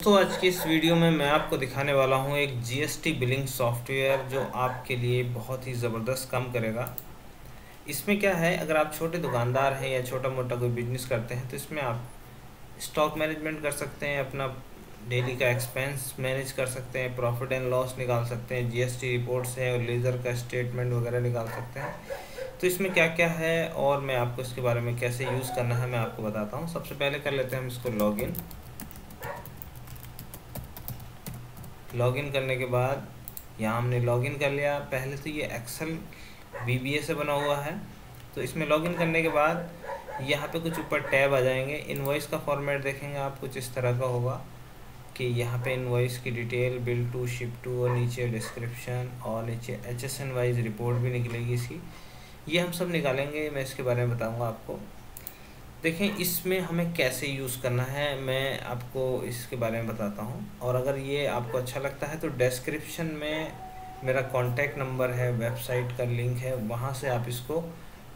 तो आज की इस वीडियो में मैं आपको दिखाने वाला हूं एक जीएसटी बिलिंग सॉफ्टवेयर जो आपके लिए बहुत ही ज़बरदस्त काम करेगा। इसमें क्या है, अगर आप छोटे दुकानदार हैं या छोटा मोटा कोई बिजनेस करते हैं तो इसमें आप स्टॉक मैनेजमेंट कर सकते हैं, अपना डेली का एक्सपेंस मैनेज कर सकते हैं, प्रॉफिट एंड लॉस निकाल सकते हैं, जीएसटी रिपोर्ट से और लेज़र का स्टेटमेंट वगैरह निकाल सकते हैं। तो इसमें क्या क्या है और मैं आपको इसके बारे में कैसे यूज़ करना है मैं आपको बताता हूँ। सबसे पहले कर लेते हैं हम इसको लॉगिन करने के बाद यहाँ हमने लॉगिन कर लिया। पहले तो ये एक्सेल VBA से बना हुआ है, तो इसमें लॉगिन करने के बाद यहाँ पे कुछ ऊपर टैब आ जाएंगे। इनवॉइस का फॉर्मेट देखेंगे आप, कुछ इस तरह का होगा कि यहाँ पे इनवॉइस की detail, bill to, ship to, और नीचे डिस्क्रिप्शन और नीचे HSN वाइज रिपोर्ट भी निकलेगी इसकी। ये हम सब निकालेंगे, मैं इसके बारे में बताऊँगा आपको। देखें इसमें हमें कैसे यूज़ करना है मैं आपको इसके बारे में बताता हूँ, और अगर ये आपको अच्छा लगता है तो डिस्क्रिप्शन में मेरा कॉन्टैक्ट नंबर है, वेबसाइट का लिंक है, वहाँ से आप इसको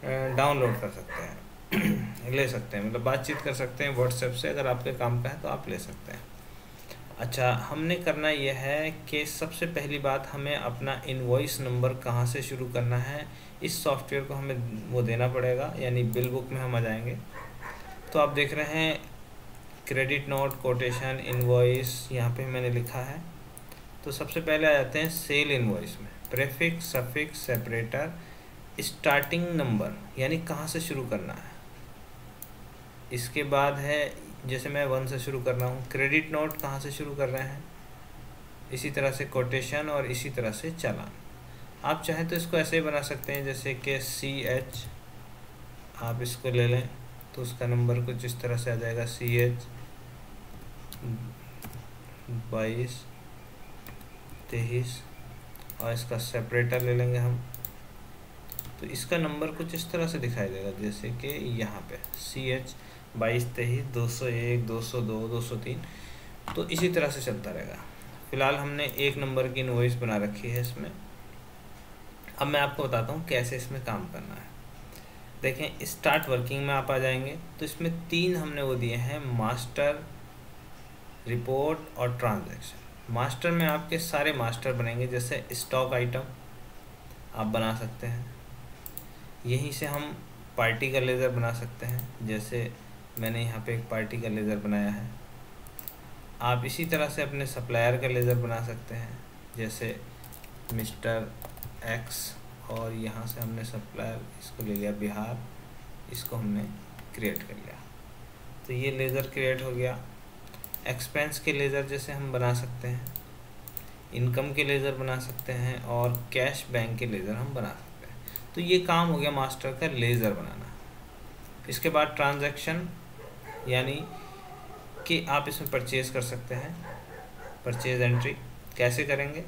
डाउनलोड कर सकते हैं ले सकते हैं, मतलब बातचीत कर सकते हैं व्हाट्सएप से। अगर आपके काम का है तो आप ले सकते हैं। अच्छा, हमने करना यह है कि सबसे पहली बात हमें अपना इनवॉइस नंबर कहाँ से शुरू करना है, इस सॉफ्टवेयर को हमें वो देना पड़ेगा, यानी बिल बुक में हम आ जाएंगे। तो आप देख रहे हैं क्रेडिट नोट, कोटेशन, इनवॉइस, यहाँ पे मैंने लिखा है। तो सबसे पहले आ जाते हैं सेल इनवॉइस में, prefix, suffix, separator, starting number, यानी कहाँ से शुरू करना है। इसके बाद है, जैसे मैं 1 से शुरू कर रहा हूँ, क्रेडिट नोट कहाँ से शुरू कर रहे हैं, इसी तरह से कोटेशन और इसी तरह से चालान। आप चाहें तो इसको ऐसे ही बना सकते हैं, जैसे कि CH आप इसको ले लें तो उसका नंबर कुछ इस तरह से आ जाएगा, CH 22 23, और इसका सेपरेटर ले लेंगे हम तो इसका नंबर कुछ इस तरह से दिखाई देगा, जैसे कि यहाँ पे CH 22 23 201 202 203। तो इसी तरह से चलता रहेगा। फ़िलहाल हमने एक नंबर की इनवॉइस बना रखी है इसमें। अब मैं आपको बताता हूँ कैसे इसमें काम करना है। देखें स्टार्ट वर्किंग में आप आ जाएंगे तो इसमें 3 हमने वो दिए हैं, मास्टर, रिपोर्ट और ट्रांजैक्शन। मास्टर में आपके सारे मास्टर बनेंगे, जैसे स्टॉक आइटम आप बना सकते हैं, यहीं से हम पार्टी का लेज़र बना सकते हैं, जैसे मैंने यहाँ पे एक पार्टी का लेज़र बनाया है। आप इसी तरह से अपने सप्लायर का लेज़र बना सकते हैं, जैसे मिस्टर X, और यहाँ से हमने सप्लायर इसको ले लिया बिहार, इसको हमने क्रिएट कर लिया, तो ये लेज़र क्रिएट हो गया। एक्सपेंस के लेज़र जैसे हम बना सकते हैं, इनकम के लेज़र बना सकते हैं, और कैश बैंक के लेज़र हम बना सकते हैं। तो ये काम हो गया मास्टर का लेज़र बनाना। इसके बाद ट्रांजैक्शन, यानी कि आप इसमें परचेज़ कर सकते हैं। परचेज़ एंट्री कैसे करेंगे,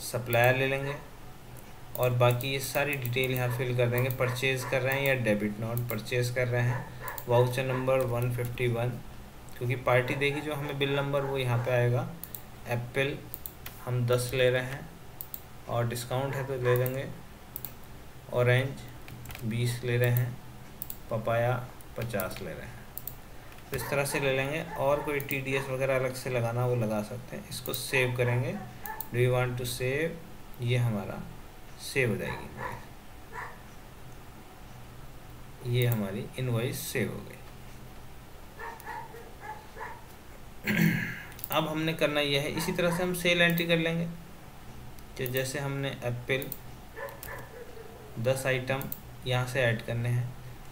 सप्लायर ले लेंगे और बाकी ये सारी डिटेल यहाँ फिल कर देंगे। परचेज़ कर रहे हैं या डेबिट नोट परचेज़ कर रहे हैं, वाउचर नंबर 151, क्योंकि पार्टी देगी जो हमें बिल नंबर वो यहाँ पे आएगा। एप्पल हम 10 ले रहे हैं और डिस्काउंट है तो ले लेंगे। ऑरेंज 20 ले रहे हैं, पपाया 50 ले रहे हैं, तो इस तरह से ले लेंगे। और कोई TDS वगैरह अलग से लगाना वो लगा सकते हैं। इसको सेव करेंगे, do you want to save, ये हमारा सेव हो जाएगी, ये हमारी इनवॉइस सेव हो गई। अब हमने करना यह है, इसी तरह से हम सेल एंट्री कर लेंगे कि जैसे हमने एप्पल 10 आइटम यहाँ से ऐड करने हैं।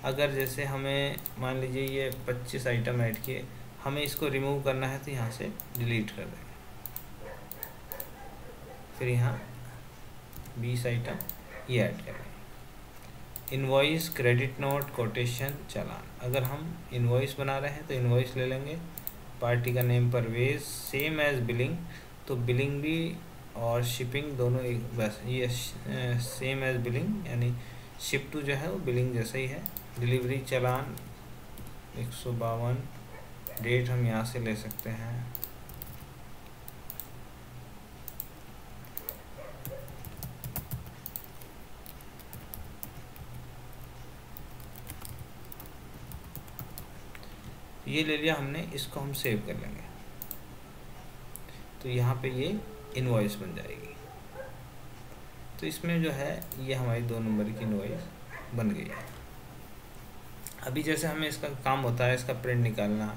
अगर जैसे हमें मान लीजिए ये 25 आइटम ऐड किए, हमें इसको रिमूव करना है तो यहाँ से डिलीट कर देंगे, फिर यहाँ 20 आइटम ये ऐड करेंगे। इनवॉइस, क्रेडिट नोट, कोटेशन, चालान। अगर हम इनवॉइस बना रहे हैं तो इनवॉइस ले लेंगे, पार्टी का name Parvez, same as billing, तो बिलिंग भी और शिपिंग दोनों एक, बस ये सेम एज बिलिंग, यानी शिप टू जो है वो बिलिंग जैसा ही है। डिलीवरी चालान 152, डेट हम यहाँ से ले सकते हैं, ये ले लिया हमने, इसको हम सेव कर लेंगे। तो यहाँ पे ये इनवॉइस बन जाएगी। तो इसमें जो है ये हमारी 2 नंबर की इनवॉइस बन गई है। अभी जैसे हमें इसका काम होता है इसका प्रिंट निकालना,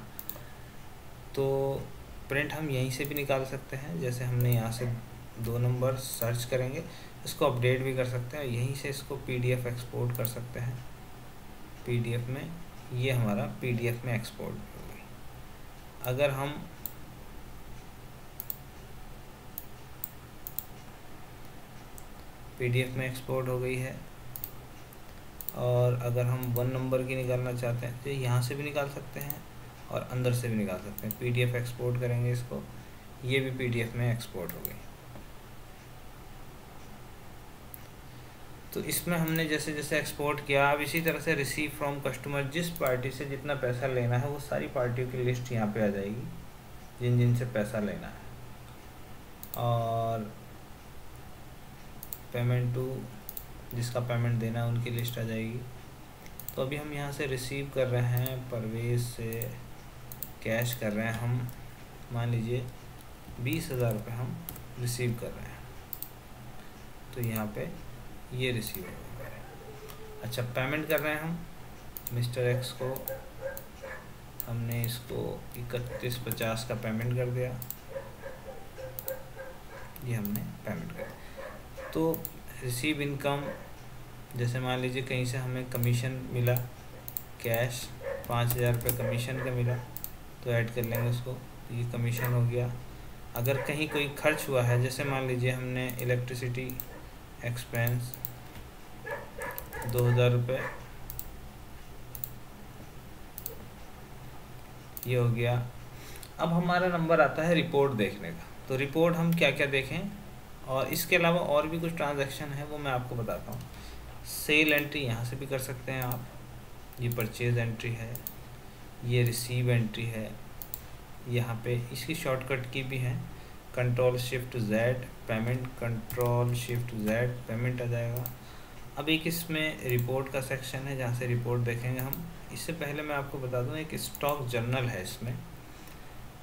तो प्रिंट हम यहीं से भी निकाल सकते हैं। जैसे हमने यहाँ से 2 नंबर सर्च करेंगे, इसको अपडेट भी कर सकते हैं, यहीं से इसको PDF एक्सपोर्ट कर सकते हैं। PDF में ये हमारा PDF में एक्सपोर्ट हो गई। अगर हम PDF में एक्सपोर्ट हो गई है, और अगर हम 1 नंबर की निकालना चाहते हैं तो यहाँ से भी निकाल सकते हैं और अंदर से भी निकाल सकते हैं। PDF एक्सपोर्ट करेंगे इसको, ये भी PDF में एक्सपोर्ट हो गई। तो इसमें हमने जैसे जैसे एक्सपोर्ट किया, अब इसी तरह से रिसीव फ्रॉम कस्टमर, जिस पार्टी से जितना पैसा लेना है वो सारी पार्टियों की लिस्ट यहाँ पे आ जाएगी, जिन जिन से पैसा लेना है। और पेमेंट टू, जिसका पेमेंट देना है उनकी लिस्ट आ जाएगी। तो अभी हम यहाँ से रिसीव कर रहे हैं, परवेज से कैश कर रहे हैं हम, मान लीजिए 20,000 रुपये हम रिसीव कर रहे हैं। तो यहाँ पे ये रिसीव हो गया। अच्छा, पेमेंट कर रहे हैं हम मिस्टर एक्स को, हमने इसको 3150 का पेमेंट कर दिया, ये हमने पेमेंट कर दिया। तो रिसीव इनकम, जैसे मान लीजिए कहीं से हमें कमीशन मिला, कैश 5,000 रुपये कमीशन का मिला, तो ऐड कर लेंगे उसको, तो ये कमीशन हो गया। अगर कहीं कोई खर्च हुआ है, जैसे मान लीजिए हमने इलेक्ट्रिसिटी एक्सपेंस 2,000 रुपये, ये हो गया। अब हमारा नंबर आता है रिपोर्ट देखने का। तो रिपोर्ट हम क्या क्या देखें, और इसके अलावा और भी कुछ ट्रांजैक्शन है वो मैं आपको बताता हूँ। सेल एंट्री यहाँ से भी कर सकते हैं आप, ये परचेज एंट्री है, ये रिसीव एंट्री है, यहाँ पे इसकी शॉर्टकट की भी है, Ctrl+Shift+Z पेमेंट, Ctrl+Shift+Z पेमेंट आ जाएगा। अब एक इसमें रिपोर्ट का सेक्शन है जहाँ से रिपोर्ट देखेंगे हम। इससे पहले मैं आपको बता दूँ, एक स्टॉक जर्नल है इसमें।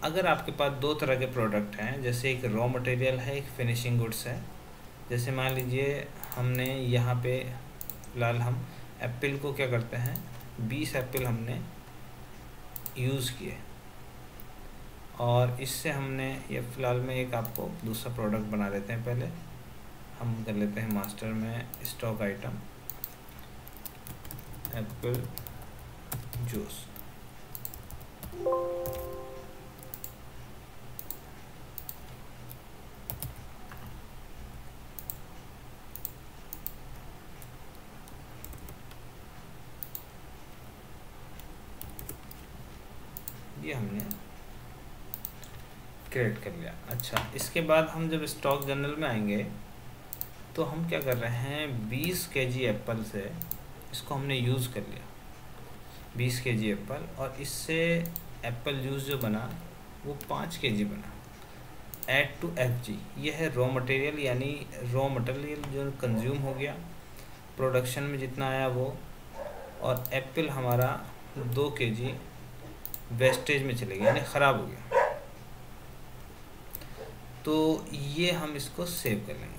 अगर आपके पास 2 तरह के प्रोडक्ट हैं, जैसे एक रॉ मटेरियल है, एक फिनिशिंग गुड्स है। जैसे मान लीजिए हमने यहाँ पे फिलहाल हम एप्पल को क्या करते हैं, 20 एप्पल हमने यूज़ किए, और इससे हमने ये फ़िलहाल में एक आपको दूसरा प्रोडक्ट बना लेते हैं। पहले हम कर लेते हैं मास्टर में स्टॉक आइटम एप्पल जूस। ये हमने क्रिएट कर लिया। अच्छा, इसके बाद हम जब स्टॉक जर्नल में आएंगे तो हम क्या कर रहे हैं, 20 kg एप्पल से इसको हमने यूज़ कर लिया, 20 kg एप्पल, और इससे एप्पल जूस जो बना वो 5 kg बना। ऐड टू FG, ये है रॉ मटेरियल, यानी रॉ मटेरियल जो कंज्यूम हो गया, प्रोडक्शन में जितना आया वो, और एप्पल हमारा 2 kg वेस्टेज में चले गया, यानी ख़राब हो गया। तो ये हम इसको सेव कर लेंगे।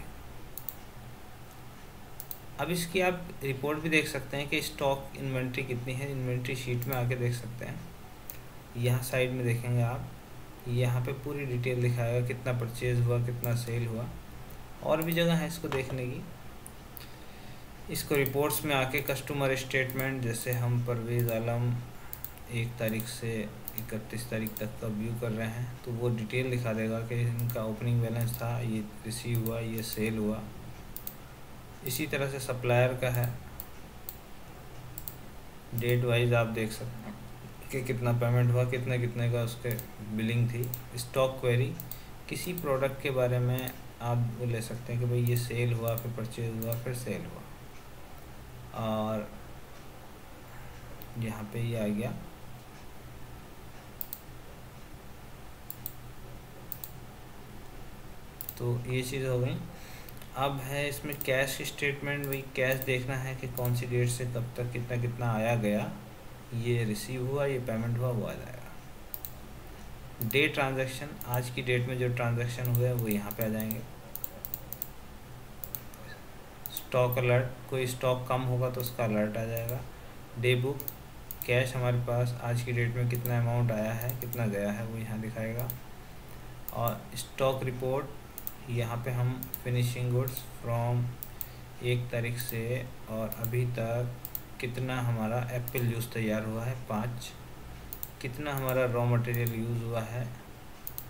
अब इसकी आप रिपोर्ट भी देख सकते हैं कि स्टॉक इन्वेंट्री कितनी है, इन्वेंट्री शीट में आके देख सकते हैं। यहाँ साइड में देखेंगे आप, यहाँ पे पूरी डिटेल दिखाएगा, कितना परचेज़ हुआ, कितना सेल हुआ, और भी जगह है इसको देखने की। इसको रिपोर्ट्स में आके कस्टमर स्टेटमेंट, जैसे हम परवेज़ आलम 1 तारीख से 31 तारीख तक का व्यू कर रहे हैं, तो वो डिटेल दिखा देगा कि इनका ओपनिंग बैलेंस था, ये रिसीव हुआ, ये सेल हुआ। इसी तरह से सप्लायर का है, डेट वाइज आप देख सकते हैं कि कितना पेमेंट हुआ, कितने कितने का उसके बिलिंग थी। स्टॉक क्वेरी, किसी प्रोडक्ट के बारे में आप वो ले सकते हैं कि भाई ये सेल हुआ, फिर परचेज हुआ, फिर सेल हुआ, और यहाँ पे ये आ गया। तो ये चीज़ हो गई। अब है इसमें कैश स्टेटमेंट, वही कैश देखना है कि कौन सी डेट से कब तक कितना कितना आया गया, ये रिसीव हुआ, ये पेमेंट हुआ, वो आ जाएगा। डे ट्रांजैक्शन, आज की डेट में जो ट्रांजैक्शन हुए वो यहाँ पे आ जाएंगे। स्टॉक अलर्ट, कोई स्टॉक कम होगा तो उसका अलर्ट आ जाएगा। डे बुक, कैश हमारे पास आज की डेट में कितना अमाउंट आया है कितना गया है वो यहाँ दिखाएगा। और स्टॉक रिपोर्ट, यहाँ पे हम फिनिशिंग गुड्स फ्रॉम 1 तारीख से और अभी तक कितना हमारा एप्पल जूस तैयार हुआ है 5, कितना हमारा रॉ मटेरियल यूज़ हुआ है,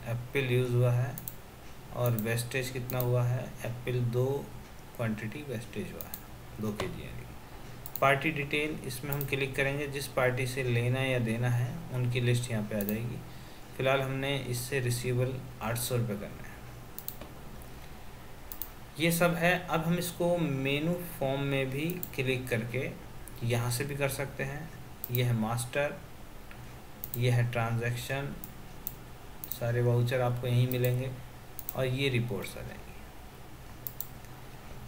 एप्पल यूज़ हुआ है, और वेस्टेज कितना हुआ है, एप्पल 2 क्वांटिटी वेस्टेज हुआ है 2 kg यानी। पार्टी डिटेल, इसमें हम क्लिक करेंगे, जिस पार्टी से लेना या देना है उनकी लिस्ट यहाँ पे आ जाएगी। फ़िलहाल हमने इससे रिसीवेबल 800 रुपये करना है। ये सब है। अब हम इसको मेनू फॉर्म में भी क्लिक करके यहाँ से भी कर सकते हैं। ये है मास्टर, ये है ट्रांजैक्शन, सारे वाउचर आपको यहीं मिलेंगे और ये रिपोर्ट्स आ जाएंगी।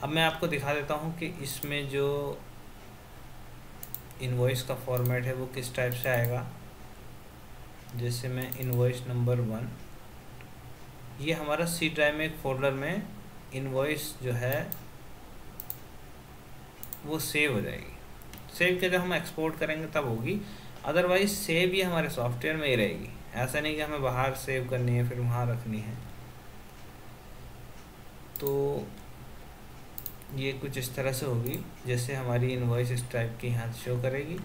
अब मैं आपको दिखा देता हूँ कि इसमें जो इनवॉइस का फॉर्मेट है वो किस टाइप से आएगा। जैसे मैं इनवॉइस नंबर 1, ये हमारा सी ड्राइव में एक फोल्डर में इनवॉइस जो है वो सेव हो जाएगी। सेव के जब हम एक्सपोर्ट करेंगे तब होगी, अदरवाइज सेव ही हमारे सॉफ्टवेयर में ही रहेगी। ऐसा नहीं कि हमें बाहर सेव करनी है फिर वहाँ रखनी है। तो ये कुछ इस तरह से होगी, जैसे हमारी इनवॉइस इस टाइप की यहाँ शो करेगी,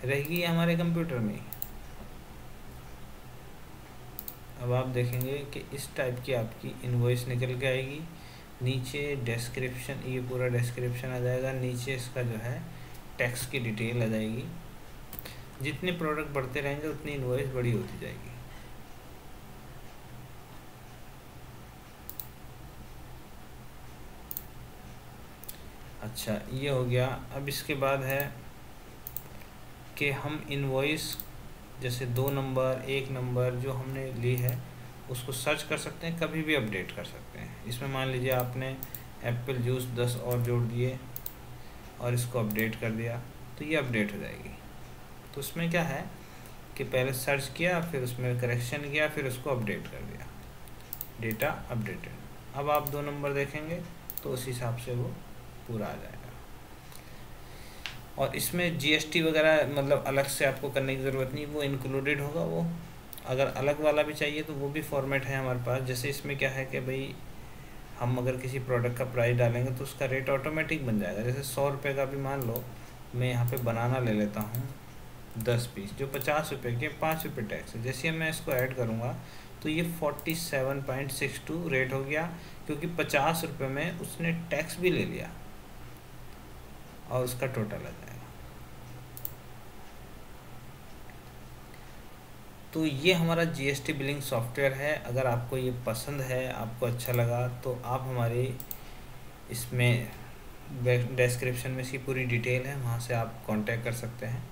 रहेगी हमारे कंप्यूटर में। अब आप देखेंगे कि इस टाइप की आपकी इनवॉइस निकल के आएगी। नीचे डिस्क्रिप्शन, ये पूरा डिस्क्रिप्शन आ जाएगा। नीचे इसका जो है टैक्स की डिटेल आ जाएगी। जितने प्रोडक्ट बढ़ते रहेंगे उतनी इनवॉइस बड़ी होती जाएगी। अच्छा, ये हो गया। अब इसके बाद है कि हम इनवॉइस जैसे 2 नंबर 1 नंबर जो हमने ली है उसको सर्च कर सकते हैं, कभी भी अपडेट कर सकते हैं। इसमें मान लीजिए आपने एप्पल जूस 10 और जोड़ दिए और इसको अपडेट कर दिया तो ये अपडेट हो जाएगी। तो उसमें क्या है कि पहले सर्च किया, फिर उसमें करेक्शन किया, फिर उसको अपडेट कर दिया, डेटा अपडेटेड। अब आप 2 नंबर देखेंगे तो उस हिसाब से वो पूरा आ जाएगा। और इसमें जीएसटी वगैरह मतलब अलग से आपको करने की ज़रूरत नहीं, वो इंक्लूडेड होगा। वो अगर अलग वाला भी चाहिए तो वो भी फॉर्मेट है हमारे पास। जैसे इसमें क्या है कि भाई हम अगर किसी प्रोडक्ट का प्राइस डालेंगे तो उसका रेट ऑटोमेटिक बन जाएगा। जैसे 100 रुपये का भी मान लो, मैं यहाँ पे बनाना ले लेता हूँ 10 पीस, जो 50 रुपये के 5 रुपये टैक्स है। जैसे मैं इसको ऐड करूँगा तो ये 47.62 रेट हो गया, क्योंकि 50 रुपये में उसने टैक्स भी ले लिया और उसका टोटल आ जाएगा। तो ये हमारा जीएसटी बिलिंग सॉफ्टवेयर है। अगर आपको ये पसंद है, आपको अच्छा लगा, तो आप हमारे इसमें डिस्क्रिप्शन में इसकी पूरी डिटेल है, वहाँ से आप कांटेक्ट कर सकते हैं।